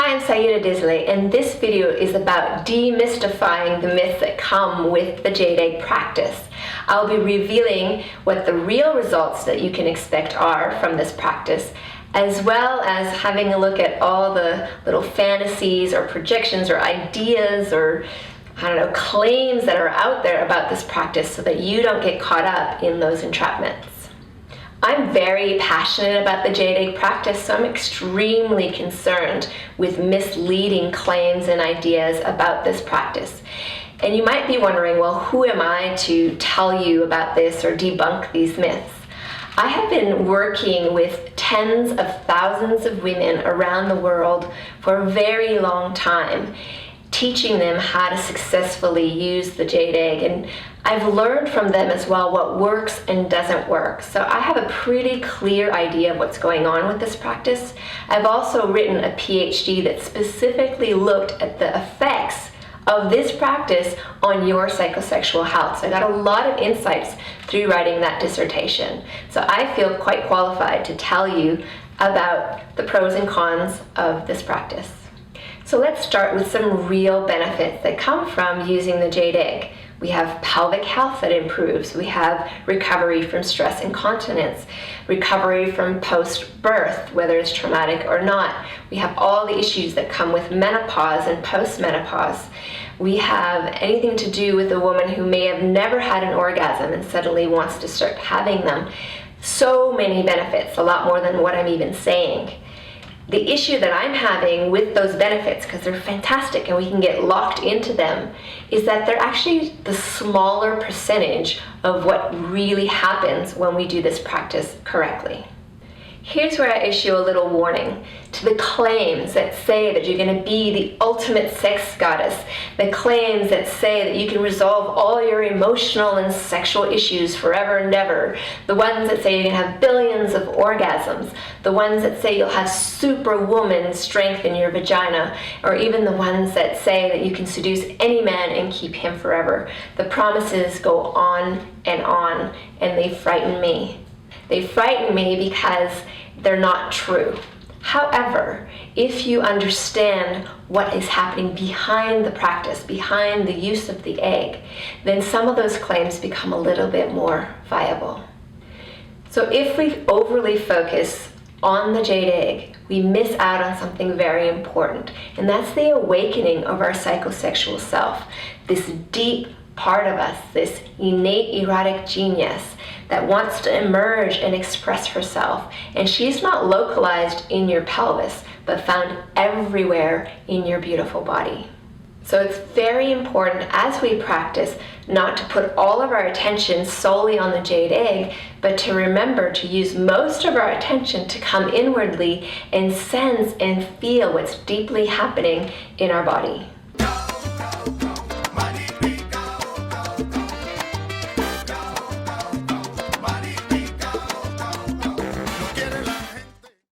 Hi, I'm Saida Desilets, and this video is about demystifying the myths that come with the Jade egg practice. I'll be revealing what the real results that you can expect are from this practice, as well as having a look at all the little fantasies or projections or ideas or claims that are out there about this practice so that you don't get caught up in those entrapments. I'm very passionate about the Jade egg practice, so I'm extremely concerned with misleading claims and ideas about this practice. And you might be wondering, well, who am I to tell you about this or debunk these myths? I have been working with tens of thousands of women around the world for a very long time, teaching them how to successfully use the Jade egg, and I've learned from them as well what works and doesn't work. So I have a pretty clear idea of what's going on with this practice. I've also written a PhD that specifically looked at the effects of this practice on your psychosexual health. So I got a lot of insights through writing that dissertation. So I feel quite qualified to tell you about the pros and cons of this practice. So let's start with some real benefits that come from using the Jade egg. We have pelvic health that improves. We have recovery from stress incontinence, recovery from post-birth, whether it's traumatic or not. We have all the issues that come with menopause and post-menopause. We have anything to do with a woman who may have never had an orgasm and suddenly wants to start having them. So many benefits, a lot more than what I'm even saying. The issue that I'm having with those benefits, because they're fantastic and we can get locked into them, is that they're actually the smaller percentage of what really happens when we do this practice correctly. Here's where I issue a little warning to the claims that say that you're going to be the ultimate sex goddess, the claims that say that you can resolve all your emotional and sexual issues forever and ever, the ones that say you can have billions of orgasms, the ones that say you'll have superwoman strength in your vagina, or even the ones that say that you can seduce any man and keep him forever. The promises go on, and they frighten me. They frighten me because they're not true. However, if you understand what is happening behind the practice, behind the use of the egg, then some of those claims become a little bit more viable. So if we overly focus on the Jade egg, we miss out on something very important, and that's the awakening of our psychosexual self, this deep part of us, this innate erotic genius that wants to emerge and express herself. And she's not localized in your pelvis, but found everywhere in your beautiful body. So it's very important as we practice not to put all of our attention solely on the Jade egg, but to remember to use most of our attention to come inwardly and sense and feel what's deeply happening in our body.